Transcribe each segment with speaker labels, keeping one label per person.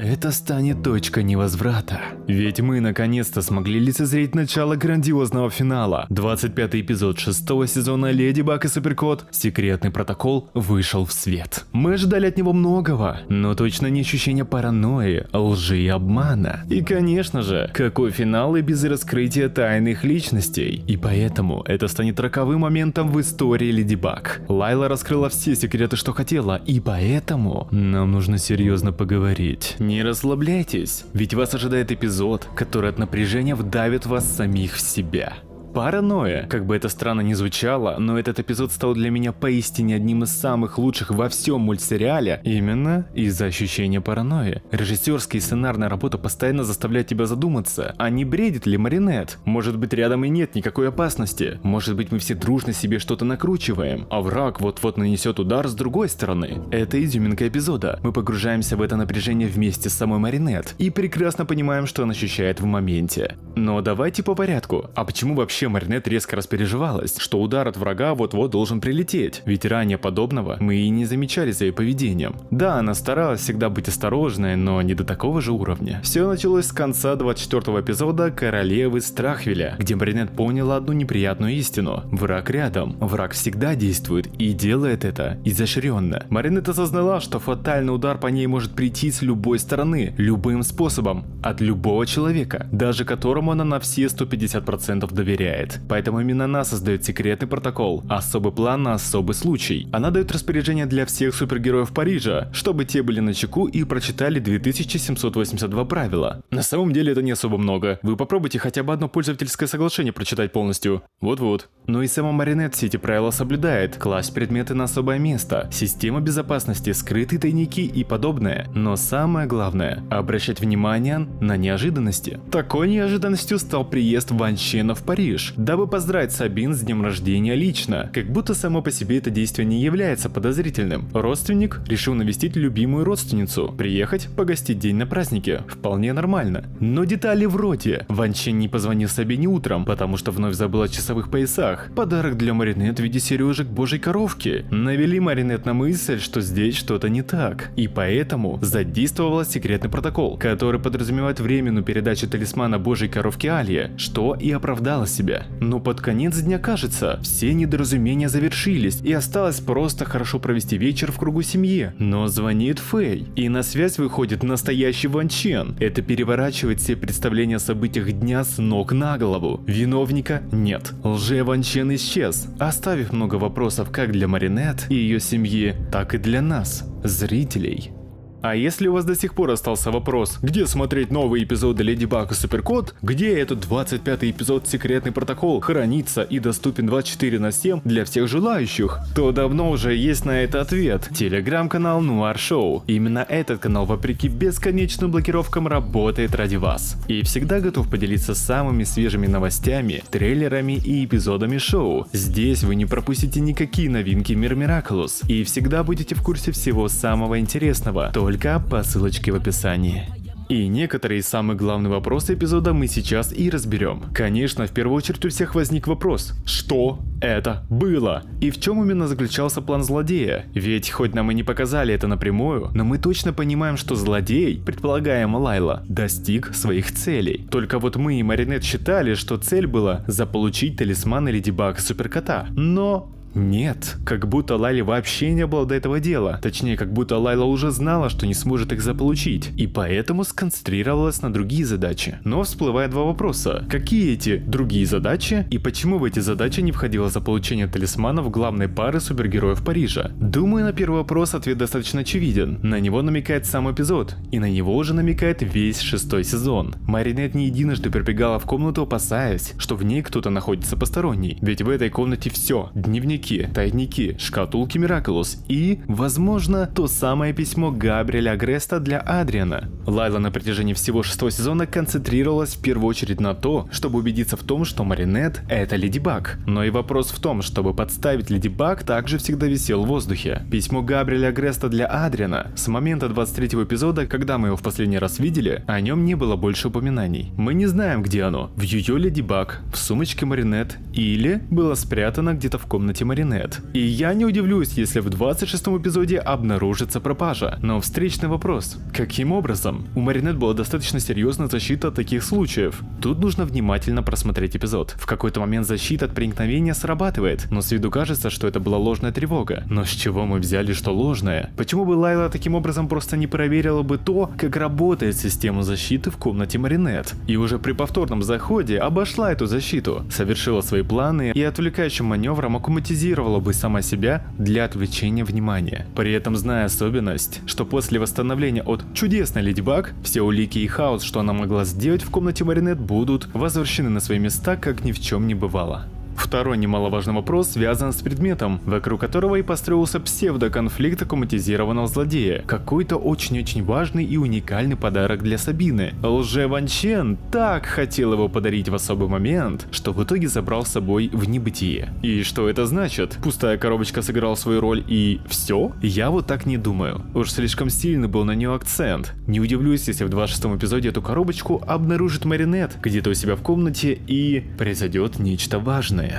Speaker 1: Это станет точкой невозврата. Ведь мы наконец-то смогли лицезреть начало грандиозного финала. 25-й эпизод 6-го сезона Леди Баг и Суперкот «Секретный протокол» вышел в свет. Мы ожидали от него многого, но точно не ощущения паранойи, лжи и обмана. И конечно же, какой финал и без раскрытия тайных личностей. И поэтому это станет роковым моментом в истории Леди Баг. Лайла раскрыла все секреты, что хотела, и поэтому нам нужно серьезно поговорить. Не расслабляйтесь, ведь вас ожидает эпизод, который от напряжения вдавит вас самих в себя. Паранойя. Как бы это странно ни звучало, но этот эпизод стал для меня поистине одним из самых лучших во всем мультсериале именно из-за ощущения паранойи. Режиссерская и сценарная работа постоянно заставляет тебя задуматься, а не бредит ли Маринет? Может быть, рядом и нет никакой опасности? Может быть, мы все дружно себе что-то накручиваем, а враг вот-вот нанесет удар с другой стороны? Это изюминка эпизода. Мы погружаемся в это напряжение вместе с самой Маринет и прекрасно понимаем, что она ощущает в моменте. Но давайте по порядку. А почему вообще Маринет резко распереживалась, что удар от врага вот-вот должен прилететь? Ведь ранее подобного мы и не замечали за ее поведением. Да, она старалась всегда быть осторожной, но не до такого же уровня. Все началось с конца 24-го эпизода Королевы Страхвеля, где Маринет поняла одну неприятную истину. Враг рядом. Враг всегда действует и делает это изощренно. Маринет осознала, что фатальный удар по ней может прийти с любой стороны, любым способом, от любого человека, даже которому она на все 150% доверяет. Поэтому именно она создает секретный протокол, особый план на особый случай. Она дает распоряжение для всех супергероев Парижа, чтобы те были начеку и прочитали 2782 правила. На самом деле это не особо много. Вы попробуйте хотя бы одно пользовательское соглашение прочитать полностью. Вот-вот. Но и сама Маринет все эти правила соблюдает. Класть предметы на особое место, система безопасности, скрытые тайники и подобное. Но самое главное – обращать внимание на неожиданности. Такой неожиданностью стал приезд Ван Чена в Париж, дабы поздравить Сабин с днем рождения лично, как будто само по себе это действие не является подозрительным. Родственник решил навестить любимую родственницу, приехать погостить день на празднике, вполне нормально. Но детали вроде: Ван Чен не позвонил Сабине утром, потому что вновь забыл о часовых поясах, подарок для Маринет в виде сережек божьей коровки, навели Маринет на мысль, что здесь что-то не так, и поэтому задействовала секретный протокол, который подразумевает временную передачу талисмана божьей коровки Алье, что и оправдало себя. Но под конец дня, кажется, все недоразумения завершились, и осталось просто хорошо провести вечер в кругу семьи. Но звонит Фэй, и на связь выходит настоящий Ван Чен. Это переворачивает все представления о событиях дня с ног на голову. Виновника нет. Лже-Ван Чен исчез, оставив много вопросов как для Маринет и ее семьи, так и для нас, зрителей. А если у вас до сих пор остался вопрос, где смотреть новые эпизоды Леди Баг и Суперкот, где этот 25-й эпизод «Секретный протокол» хранится и доступен 24/7 для всех желающих, то давно уже есть на это ответ. Телеграм-канал Нуар Шоу. Именно этот канал, вопреки бесконечным блокировкам, работает ради вас. И всегда готов поделиться самыми свежими новостями, трейлерами и эпизодами шоу. Здесь вы не пропустите никакие новинки Мир Мираculous и всегда будете в курсе всего самого интересного. Только по ссылочке в описании. И некоторые самые главные вопросы эпизода мы сейчас и разберем. Конечно, в первую очередь у всех возник вопрос: что это было? И в чем именно заключался план злодея? Ведь хоть нам и не показали это напрямую, но мы точно понимаем, что злодей, предполагаемо Лайла, достиг своих целей. Только вот мы и Маринет считали, что цель была заполучить талисманы Леди Баг и Суперкота. Но нет, как будто Лайле вообще не было до этого дела. Точнее, как будто Лайла уже знала, что не сможет их заполучить, и поэтому сконцентрировалась на другие задачи. Но всплывает два вопроса: какие эти другие задачи, и почему в эти задачи не входило заполучение талисманов главной пары супергероев Парижа? Думаю, на первый вопрос ответ достаточно очевиден. На него намекает сам эпизод, и на него уже намекает весь 6-й сезон. Маринет не единожды прибегала в комнату, опасаясь, что в ней кто-то находится посторонний. Ведь в этой комнате все: дневники, тайники, шкатулки Miraculous и, возможно, то самое письмо Габриэля Агреста для Адриана. Лайла на протяжении всего 6-го сезона концентрировалась в первую очередь на то, чтобы убедиться в том, что Маринет — это Леди Баг. Но и вопрос в том, чтобы подставить Леди Баг, также всегда висел в воздухе. Письмо Габриэля Агреста для Адриана. С момента 23-го эпизода, когда мы его в последний раз видели, о нем не было больше упоминаний. Мы не знаем, где оно. В ее Леди Баг, в сумочке Маринет или было спрятано где-то в комнате Маринет. И я не удивлюсь, если в 26-м эпизоде обнаружится пропажа. Но встречный вопрос: каким образом? У Маринет была достаточно серьезная защита от таких случаев. Тут нужно внимательно просмотреть эпизод. В какой-то момент защита от проникновения срабатывает, но с виду кажется, что это была ложная тревога. Но с чего мы взяли, что ложная? Почему бы Лайла таким образом просто не проверила бы то, как работает система защиты в комнате Маринет? И уже при повторном заходе обошла эту защиту, совершила свои планы и отвлекающим маневром аккуматизировала бы сама себя для отвлечения внимания. При этом зная особенность, что после восстановления от чудесной Леди Баг, все улики и хаос, что она могла сделать в комнате Маринет, будут возвращены на свои места, как ни в чем не бывало. Второй немаловажный вопрос связан с предметом, вокруг которого и построился псевдоконфликт аккуматизированного злодея. Какой-то очень-очень важный и уникальный подарок для Сабины. Лже-Ван Чен так хотел его подарить в особый момент, что в итоге забрал с собой в небытие. И что это значит? Пустая коробочка сыграла свою роль и все? Я вот так не думаю. Уж слишком сильный был на нее акцент. Не удивлюсь, если в 26-м эпизоде эту коробочку обнаружит Маринет где-то у себя в комнате и произойдет нечто важное.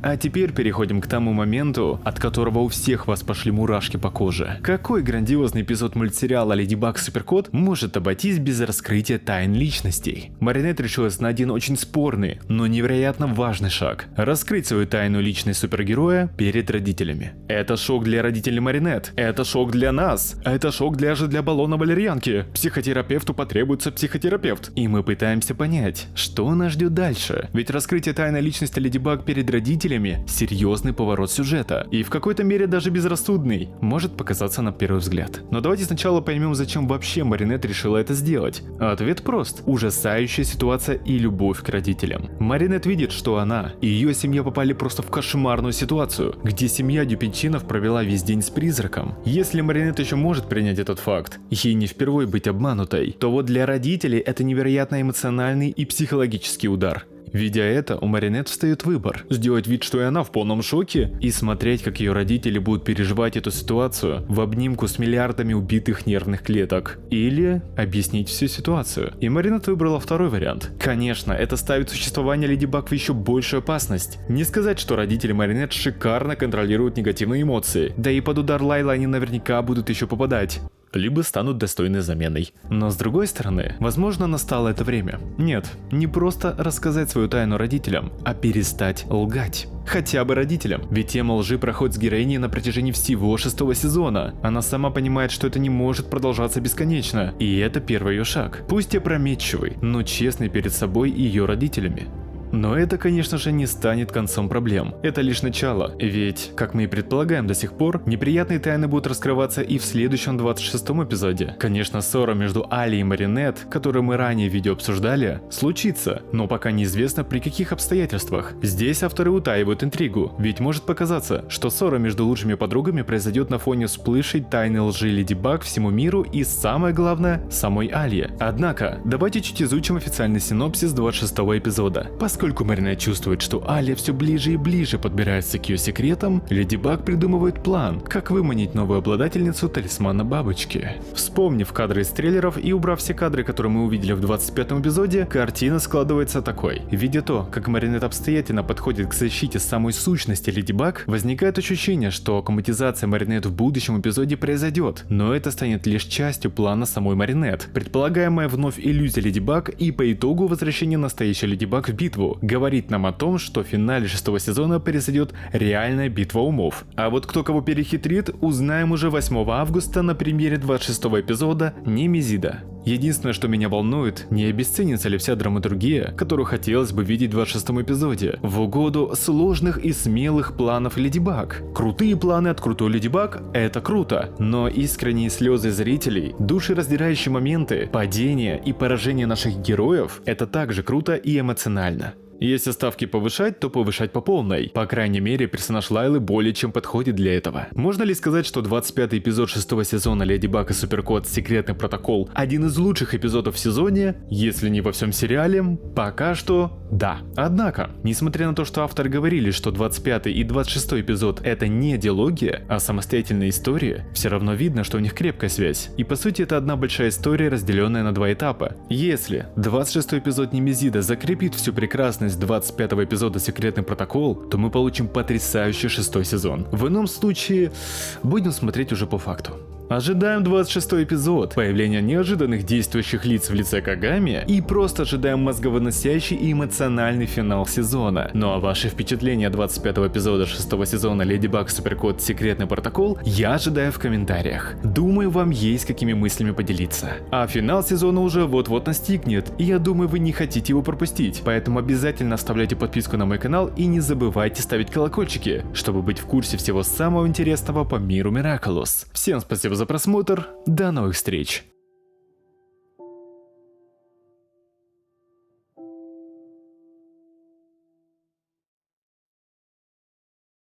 Speaker 1: А теперь переходим к тому моменту, от которого у всех вас пошли мурашки по коже. Какой грандиозный эпизод мультсериала Леди Баг Суперкот может обойтись без раскрытия тайн личностей? Маринет решилась на один очень спорный, но невероятно важный шаг – раскрыть свою тайну личность супергероя перед родителями. Это шок для родителей Маринет, это шок для нас, это шок даже для баллона-валерьянки. Психотерапевту потребуется психотерапевт. И мы пытаемся понять, что нас ждет дальше. Ведь раскрытие тайной личности Леди Баг перед родителями серьезный поворот сюжета, и в какой-то мере даже безрассудный, может показаться на первый взгляд. Но давайте сначала поймем, зачем вообще Маринет решила это сделать. Ответ прост: ужасающая ситуация и любовь к родителям. Маринет видит, что она и ее семья попали просто в кошмарную ситуацию, где семья Дюпинчинов провела весь день с призраком. Если Маринет еще может принять этот факт, ей не впервые быть обманутой, то вот для родителей это невероятно эмоциональный и психологический удар. Видя это, у Маринет встает выбор: сделать вид, что и она в полном шоке, и смотреть, как ее родители будут переживать эту ситуацию в обнимку с миллиардами убитых нервных клеток, или объяснить всю ситуацию. И Маринет выбрала второй вариант. Конечно, это ставит существование Леди Баг в еще большую опасность. Не сказать, что родители Маринет шикарно контролируют негативные эмоции, да и под удар Лайлы они наверняка будут еще попадать, либо станут достойной заменой. Но с другой стороны, возможно, настало это время. Нет, не просто рассказать свою тайну родителям, а перестать лгать. Хотя бы родителям, ведь тема лжи проходит с героиней на протяжении всего 6-го сезона. Она сама понимает, что это не может продолжаться бесконечно, и это первый ее шаг. Пусть и опрометчивый, но честный перед собой и ее родителями. Но это, конечно же, не станет концом проблем. Это лишь начало, ведь, как мы и предполагаем до сих пор, неприятные тайны будут раскрываться и в следующем 26-м эпизоде. Конечно, ссора между Али и Маринет, которую мы ранее в видео обсуждали, случится, но пока неизвестно при каких обстоятельствах. Здесь авторы утаивают интригу, ведь может показаться, что ссора между лучшими подругами произойдет на фоне всплывшей тайны лжи Леди Баг всему миру и, самое главное, самой Али. Однако, давайте чуть изучим официальный синопсис 26-го эпизода. Поскольку Маринет чувствует, что Алия все ближе и ближе подбирается к ее секретам, Леди Баг придумывает план, как выманить новую обладательницу талисмана бабочки. Вспомнив кадры из трейлеров и убрав все кадры, которые мы увидели в 25-м эпизоде, картина складывается такой. Видя то, как Маринет обстоятельно подходит к защите самой сущности Леди Баг, возникает ощущение, что аккуматизация Маринет в будущем эпизоде произойдет, но это станет лишь частью плана самой Маринет. Предполагаемая вновь иллюзия Леди Баг и по итогу возвращение настоящей Леди Баг в битву говорит нам о том, что в финале 6-го сезона произойдет реальная битва умов. А вот кто кого перехитрит, узнаем уже 8 августа на премьере 26-го эпизода Немезида. Единственное, что меня волнует, не обесценится ли вся драматургия, которую хотелось бы видеть в 26-м эпизоде, в угоду сложных и смелых планов Леди Баг. Крутые планы от крутой Леди Баг – это круто, но искренние слезы зрителей, душераздирающие моменты, падения и поражения наших героев – это также круто и эмоционально. Если ставки повышать, то повышать по полной. По крайней мере, персонаж Лайлы более чем подходит для этого. Можно ли сказать, что 25-й эпизод 6-го сезона Леди Баг и Суперкот Секретный протокол один из лучших эпизодов в сезоне, если не во всем сериале? Пока что да. Однако, несмотря на то, что авторы говорили, что 25-й и 26-й эпизод это не диалогия, а самостоятельная история, все равно видно, что у них крепкая связь. И по сути это одна большая история, разделенная на два этапа. Если 26-й эпизод Немезида закрепит всю прекрасную мощность 25-го эпизода «Секретный протокол», то мы получим потрясающий 6-й сезон. В ином случае будем смотреть уже по факту. Ожидаем 26-й эпизод, появление неожиданных действующих лиц в лице Кагами и просто ожидаем мозговыносящий и эмоциональный финал сезона. Ну а ваши впечатления 25-го эпизода 6-го сезона Леди Баг Суперкот Секретный протокол я ожидаю в комментариях. Думаю, вам есть какими мыслями поделиться. А финал сезона уже вот-вот настигнет, и я думаю, вы не хотите его пропустить, поэтому обязательно оставляйте подписку на мой канал и не забывайте ставить колокольчики, чтобы быть в курсе всего самого интересного по миру Miraculous. Всем спасибо за просмотр, до новых встреч!